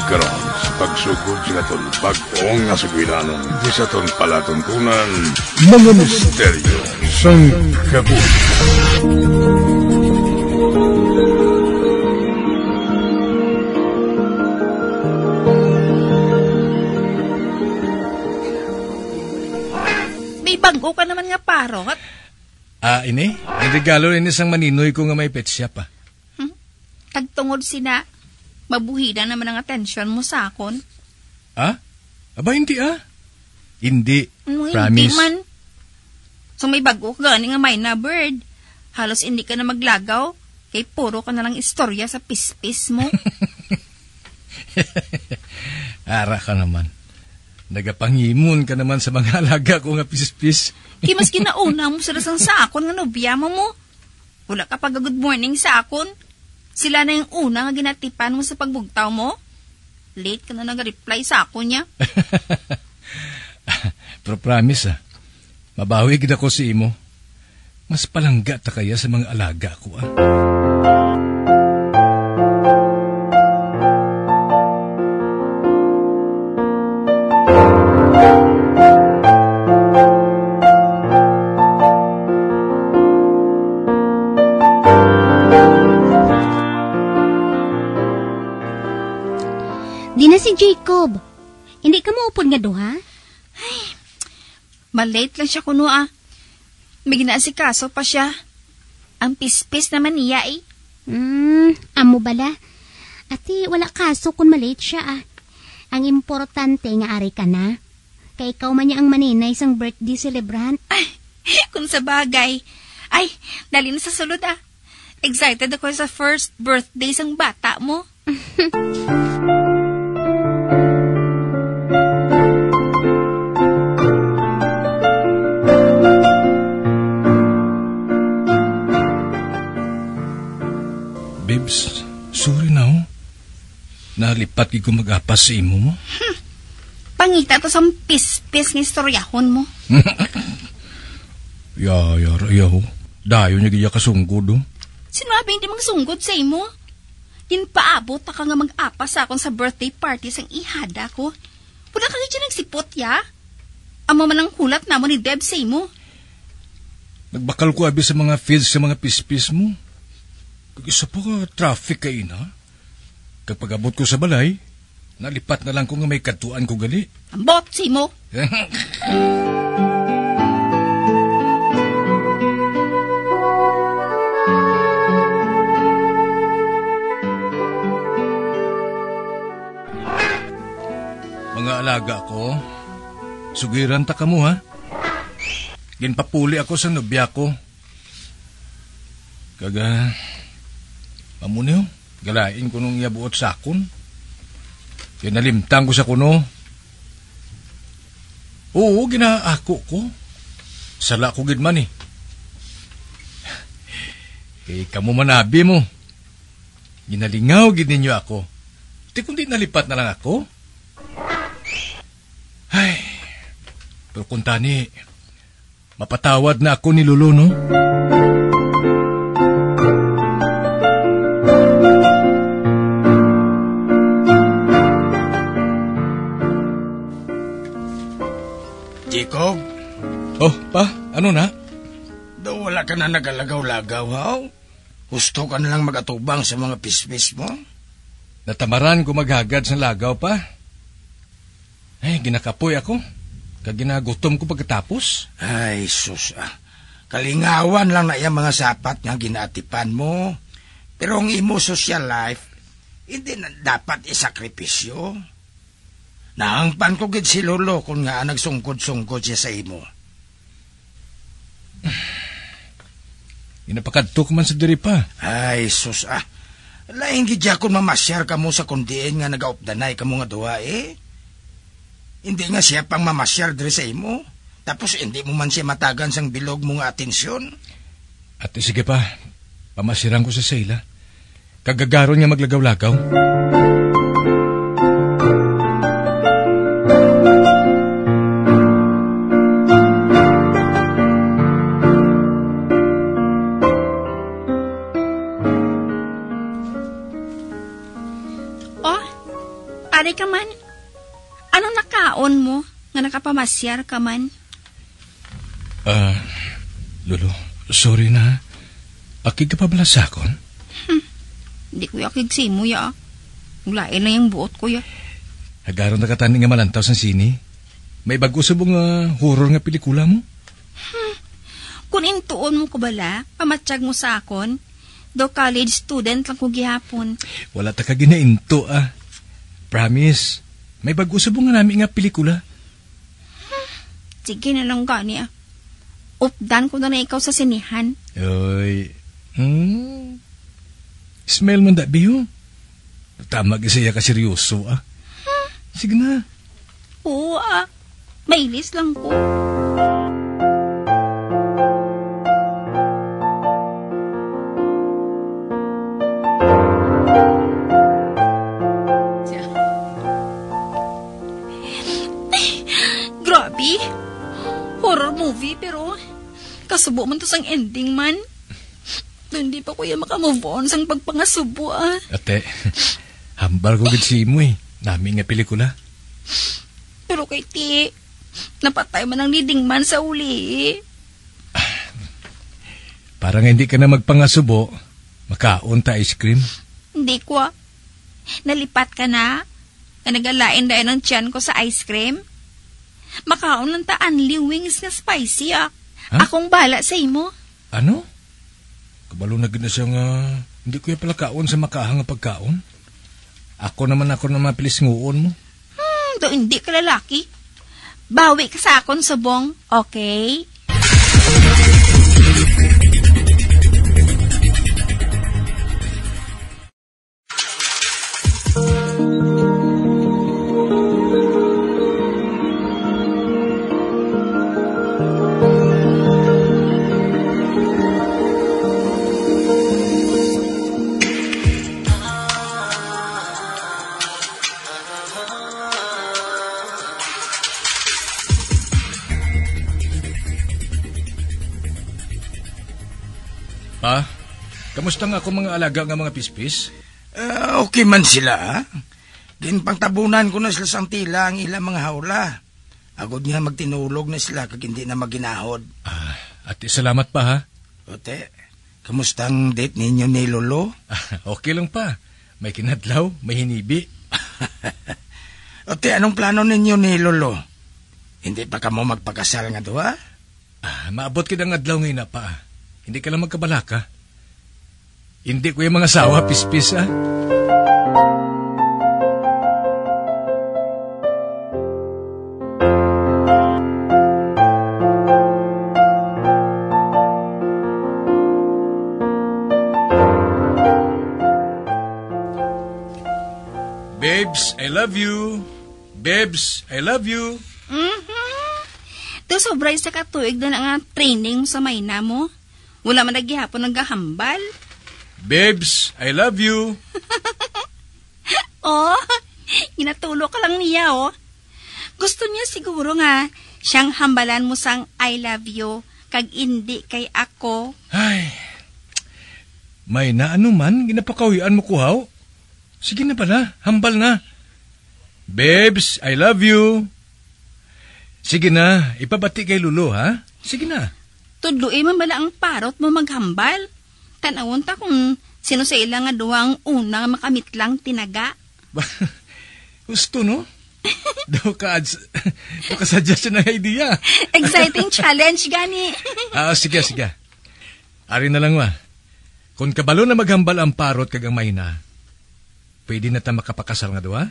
karon sa pagsugod sa aton pagtuong nga sugiranon di sa aton palatuntunan mga misteryo sang kabuhi. May bago ka naman nga parot. Ini? Ang regalo rin isang maninoy ko nga may pet shop, Tagtungod sina, mabuhida naman ang atensyon mo sa akon. Aba, hindi Hindi, promise. Hindi man. So may bago ka gani nga may na bird. Halos hindi ka na maglagaw, kay puro ka na lang istorya sa pispis mo. Ara ka naman. Nagapangimon ka naman sa mga alaga ko nga pispis. Mas ginauna mo sila sa akon nga nobya mo. Wala ka pag good morning sa akon. Sila na yung una nga ginatipan mo sa pagbugtaw mo. Late ka na nag-reply sa akon niya. Pero promise mabawi gid ako si imo. Mas palangga ta kaya sa mga alaga ko Di na si Jacob. Hindi ka maupod nga duha? Ay, malate lang siya kuno May ginaasikaso pa siya. Ang pispis naman niya Amo bala. Ati, wala kaso kung malate siya Ang importante nga ari ka na. Kay ikaw man niya ang maninay sang birthday celebrant. Ay, kung sa bagay. Ay, dali na sa sulod Excited ako sa first birthday sang bata mo. Babes, sorry na Nalipat ko mag-apas sa imo mo. Pangita to sa pispis ng istoryahon mo. Yaho. Dayo niya gaya kasunggod Sinabi hindi magsunggot sa imo. Paabot ka nga mag-apas sa akon sa birthday party sang ihada ko. Wala ka nga nagsipot ya. Amo man ang hulat na mo ni Deb sa imo. Nagbakal ko abi sa mga fields sa mga pispis mo. Isa pa ka traffic kayo na. Kapag abot ko sa balay, nalipat na lang ko nga may katuan ko gali. Ambot si mo. Mga alaga ko, sugiran ta ka mo Ginpapuli ako sa nobya ko. Kaga, pamuniw, galain ko nung yabuot sa akon. Kinalimtang ko sa kuno. Oo, ginaako ko. Sala ko gid man kamo manabi mo. Ginalingaw gid ninyo ako. Di kundi nalipat na lang ako. Ay, pero kung tani, mapatawad na ako ni Lolo, no? Jacob? Oh, pa, ano na? Daw wala ka na nagalagaw-lagaw, Gusto ka na lang magatubang sa mga pispis mo? Natamaran ko maghagad sa lagaw pa. Ay, ginakapoy ako. Kaginagutom ko pagkatapos. Ay, sus Kalingawan lang na yung mga sapat nga ginaatipan mo. Pero ang imo social life, hindi na dapat isakripisyo. Naangpan ko gid si Lolo kung nga nagsungkod-sungkod siya sa imo. Inapakadto ko man sa diri pa. Ay, sus laing gid kung mamasyar ka mo sa kundiin nga nagaupdanay ka mo nga duha Hindi nga siya pang mamasyar diri sa imo. Tapos hindi mo man siya matagan sang bilog mo nga atensyon. Ate, sige pa. Pamasiran ko sa Sheila. Kagagaron nga maglagaw-lagaw. Ari ka man, anong nakaon mo nga nakapamasyar ka man? Lolo, sorry na. Akig ka pa bala sakon? Hindi ko yakig simo ya. Lain na yung buot ko ya. Agaron na kataning nga malantaw sa sini. May bago sa mga horror nga pelikula mo? Kung intuon mo ko bala, pamatsyag mo sa akon, do college student lang ko gihapon. Wala ta ka ginainto Promise. May bago sa nga namin nga pelikula. Sige na lang gani Updan ko na ikaw sa sinihan. Oy. Smell man da biyo. Tama gisaya ka seryoso Sige na. Oo Mailis lang ko. Grabe. Horror movie pero kasubo man to sang ending man. Hindi pa kuya makamove on sang pagpangasubo Ate, hambal ko gid si mo Nami nga pelikula. Pero kay ti, napatay man ang leading man sa uli. Parang hindi ka na magpangasubo, makaon ta ice cream. Hindi ko Nalipat ka na? Nagalain dahil ng tiyan ko sa ice cream? Makaon lang ta only wings na spicy Akong bala sa imo. Ano? Kabalo na gina siya nga, hindi ko pala kaon sa makahang pagkaon. Ako naman mapilis nguon mo. Do hindi ka lalaki. Bawi ka sa akon subong, okay? Kamusta nga ako mga alaga nga mga pispis? Okay man sila Ginpangtabunan ko na sila sang tila ang ilang mga hawla. Agod nga magtinulog na sila kag hindi na maginahod. Ate, salamat pa ha. Ote, kamusta ang date ninyo ni Lolo? Okay lang pa. May kinadlaw, may hinibi. Ote, anong plano ninyo ni Lolo? Hindi pa ka mo magpakasal nga doha? Maabot kita ng adlaw ngayon na pa. Hindi ka lang magkabalaka. Hindi ko yung mga sawa, pispis Babes, I love you. Babes, I love you. Do sobray sa katuig na nga training sa mayna mo. Wala man naghihapon naghahambal. Babes, I love you. Inatulo ka lang niya Gusto niya siguro nga siyang hambalan mo sang I love you kag hindi kay ako. Ay, may na ano man, ginapakawian mo kuhaw. Sige na pala, hambal na. Babes, I love you. Sige na, ipabati kay Lolo, ha? Sige na. Tudloy man bala ang parot mo maghambal. Tanawon ta kung sino sa ilang nga duwang unang makamitlang tinaga. Gusto, no? Daw ka suggest na idea. Exciting challenge, gani. Sige. Ari na lang Kung kabalo na maghambal ang parot kag ang mayna, pwede na ta makapakasal nga duha?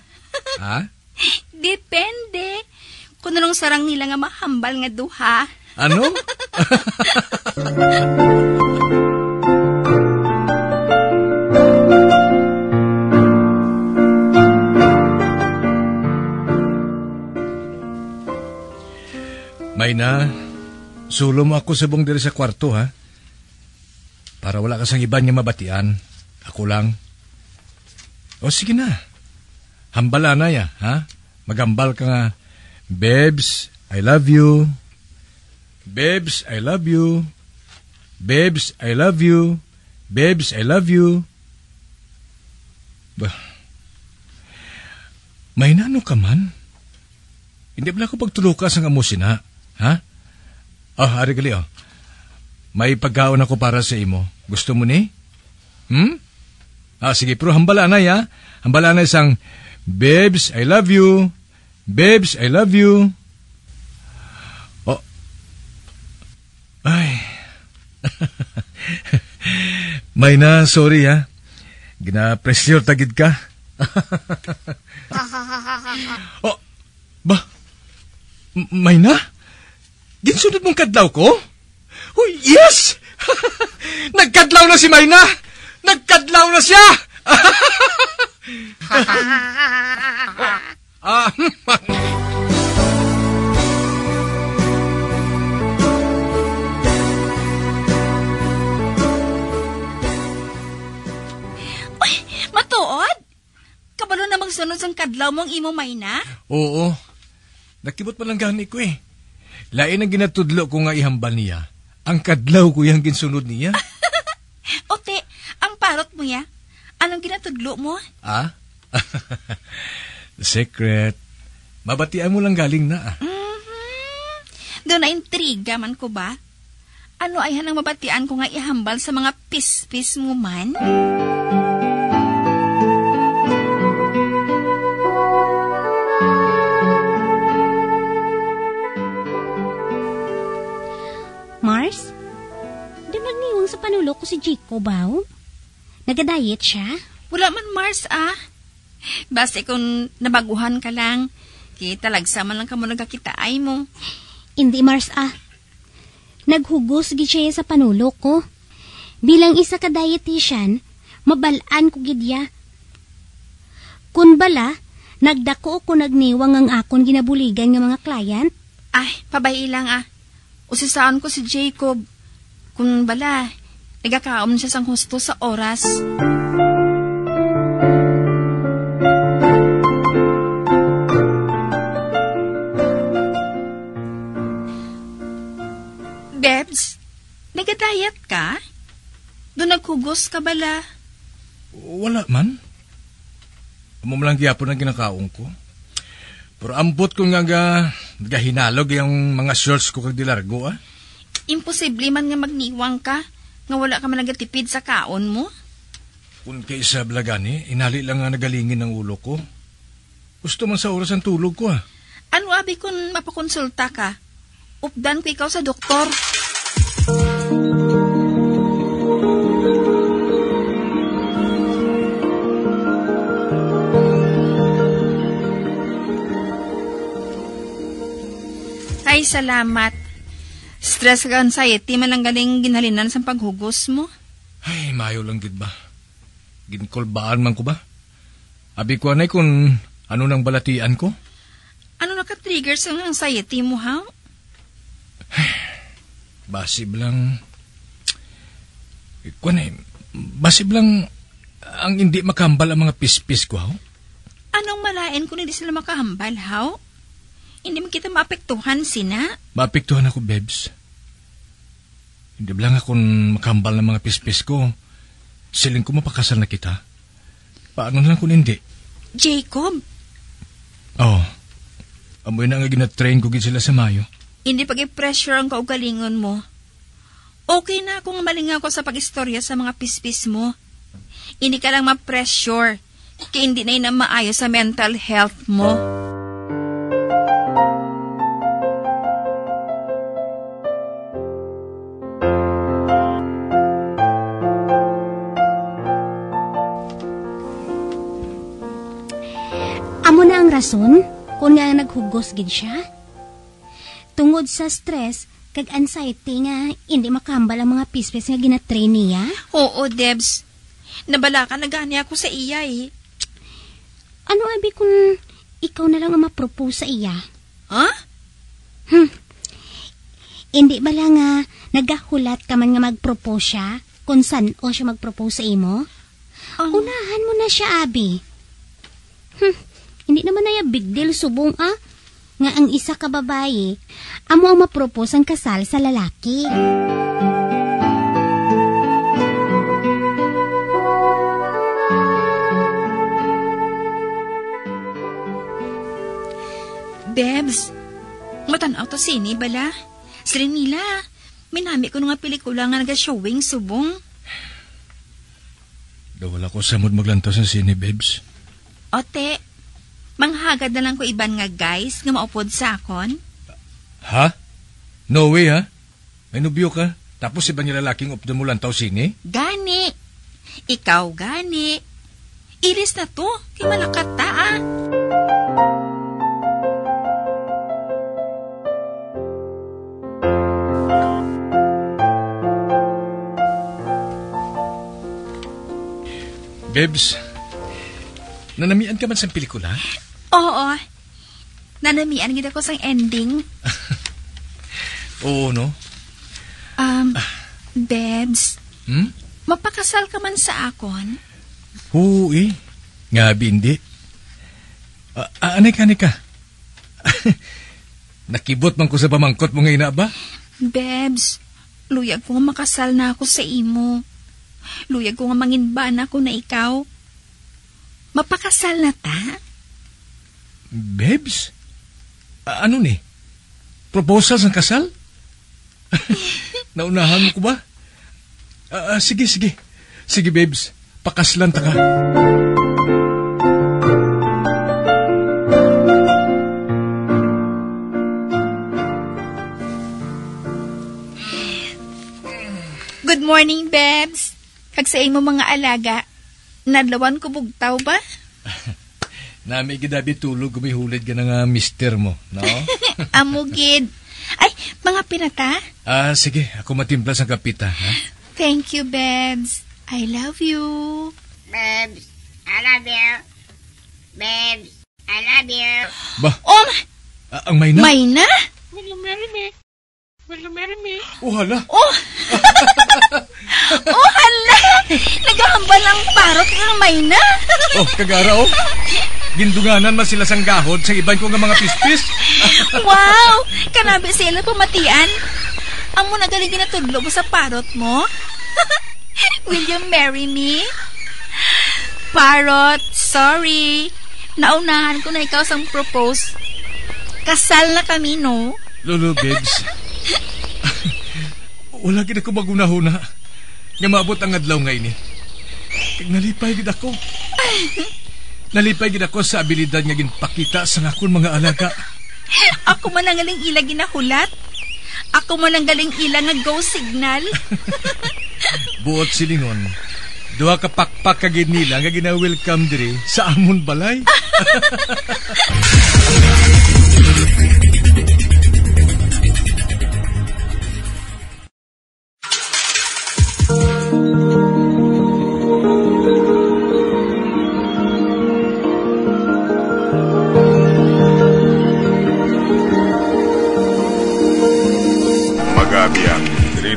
Ha? Depende. Kung anong sarang nila nga mahambal nga duha. Ano? Mayna, sulo mo ako sa buong diri sa kwarto, ha? Para wala ka sang iba niya mabatian. Ako lang. O sige na. Hambala na ya, ha? Magambal ka nga. Babes, I love you. Babes, I love you. Babes, I love you. Babes, I love you. May nano ka man? Hindi ba ako pagtulukas ang amusin, ha? Ha? Hari gali, May pagkaon ako para sa imo. Gusto mo ni? Sige, pero hambala na, ya. Hambala na isang, Babes, I love you. Babes, I love you. Ay. May na, sorry, ha. Gina-pressure tagid ka. May na? Ginsunod mong kadlaw ko? Oh, yes! Nagkadlaw na si Mayna! Nagkadlaw na siya! Uy, matuod? Kabalo na magsunod sang kadlaw mong imo Mayna? Oo. Nakibot pa lang gani ko eh. Lain ang ginatudlo ko nga ihambal niya. Ang kadlaw ko yung ginsunod niya. Ote, ang parot mo ya? Anong ginatudlo mo? Secret. Mabatian mo lang galing na. Doon na intriga man ko ba? Ano ay hanang mabatian ko nga ihambal sa mga pis-pis mo man? Mars? Di magniwang sa panulo ko si Chico ba? Nagadiet siya? Wala man, Mars, Basta kung nabaguhan ka lang, kita lagsaman lang ka mo nagkakita ay mo. Hindi, Mars, Naghugos gid siya sa panulo ko. Bilang isa ka dietitian, mabalaan ko gidya. Kun bala, nagdako ko nagniwang ang akon ginabuligan ng mga client. Ay, pabayi lang, Usisaan ko si Jacob. Kung bala, nagakaon siya sang husto sa oras. Bebs, nagadayat ka? Doon naghugos ka bala? Wala man. Amo lang gyapon ang ginakaon ko. Pero ambot ko nga nagahinalog yung mga shorts ko kag dilargo, Imposible man nga magniwang ka, nga wala ka man nagatipid sa kaon mo. Kung kaysa blagani, inali lang nga nagalingin ng ulo ko. Gusto man sa oras ang tulog ko, Ano abi kung mapakonsulta ka? Updan ko ikaw sa doktor. Ay, salamat. Stress ka anxiety man ang galing ginhalinan sa paghugos mo. Ay, mayo lang gid ba? Ginkolbaan man ko ba? Abi ko anay kung ano nang balatian ko? Ano naka-trigger sa anxiety mo, ha? Basib lang... Basib lang ang hindi makahambal ang mga pispis ko, Anong malain kung hindi sila makahambal, ha? Hindi mo kita maapektuhan, sina? Maapektuhan ako, Bebs. Hindi ba lang akong makahambal ng mga pispis ko? Siling ko mapakasal na kita. Paano na lang kung hindi? Jacob? Oo. Amoy na nga ginatrain ko sila sa Mayo. Hindi pag-pressure ang kaugalingon mo. Okay na kung malingaw ko sa pag-istorya sa mga pispis mo. Hindi ka lang ma-pressure. Kaya hindi na yun ang maayos sa mental health mo. Amo na ang rason kung nga naghugos gid siya. Tungod sa stress kag anxiety nga hindi makahambal ang mga pispes nga ginatrain niya. Oo, Debs. Nabala ka na gani ako sa iya Ano abi kung ikaw na lang ang ma-propose sa iya? Ha? Hindi ba lang nga nagahulat ka man nga mag-propose siya kung saan o siya mag-propose sa imo? Unahan mo na siya, abi. Hindi naman na big deal subong nga ang isa ka babae amo ang ma-propose ang kasal sa lalaki. Bebs, matanaw to sini bala. Sila nila, minami ko nga pelikula nga naga-showing subong. Dawala ko samod maglantaw sa sine, Bebs. Ote, manghagad na lang ko iban nga guys nga maupod sa akon. Ha? No way, ha? May nubyo ka? Tapos iba niya lalaking updo mo lantaw sine? Gani. Ikaw gani. Iris na to, kay malakata ah. Bebs, nanamian ka man sa pelikula? Oo. Nanamian gid ako sang ending. Oo, no? Bebs, mapakasal ka man sa akon? Hui, nga bindi. Anay ka? Nakibot man ko sa pamangkot mo ngayon na ba? Bebs, luyag ko nga makasal na ako sa imo. Luyag ko nga manginbana ko na ikaw. Mapakasal na ta? Bebs? Ano ni? Proposal ng kasal? Naunahan mo ko ba? Sige. Sige, Bebs. Pakaslan ta ka. Good morning, Bebs. Kagsain mo mga alaga. Nadlawan ko bugtaw ba? Nami gidabi tulog gumihulid ka nga mister mo, no? Amugid. Ay, mga pinata? Sige. Ako matimpla sa kapita, ha? Thank you, Bebs. I love you. Babes, I love you. Babes, I love you. Ba? Oh, Ang Mayna? Mayna? Will you marry me? Will you marry me? Oh, hala. Oh! Oh, hala! Nagahambal ang parot ng Mayna. Oh, kagara, oh. Gindunganan man sila sang gahod sa iban ko nga mga pispis. Wow! Kanabi sila pamatian. Amo na galing ginatudlo mo sa parot mo? Will you marry me? Parot, sorry. Naunahan ko na ikaw sang propose. Kasal na kami, no? Lolo, Bebs. Wala gid ako magunahuna. Nga maabot ang adlaw ngayon eh. Kag nalipay gid ako. Nalipay gid ako sa abilidad nga ginpakita sa akon mga alaga. Ako man ang galing ila ginahulat. Ako man ang galing ila nga go signal. Buot silingon. Duha ka pakpak ka gid nila nga gina-welcome diri sa amon balay.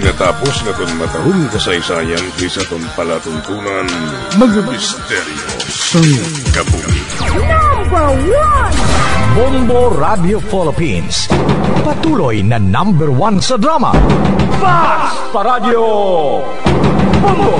Natapos na itong matahong kasaysayan kaysa itong palatuntunan mga misteryo sa kabuhi. Number 1! Bombo Radio Philippines. Patuloy na number 1 sa drama. Basta Radio Bombo!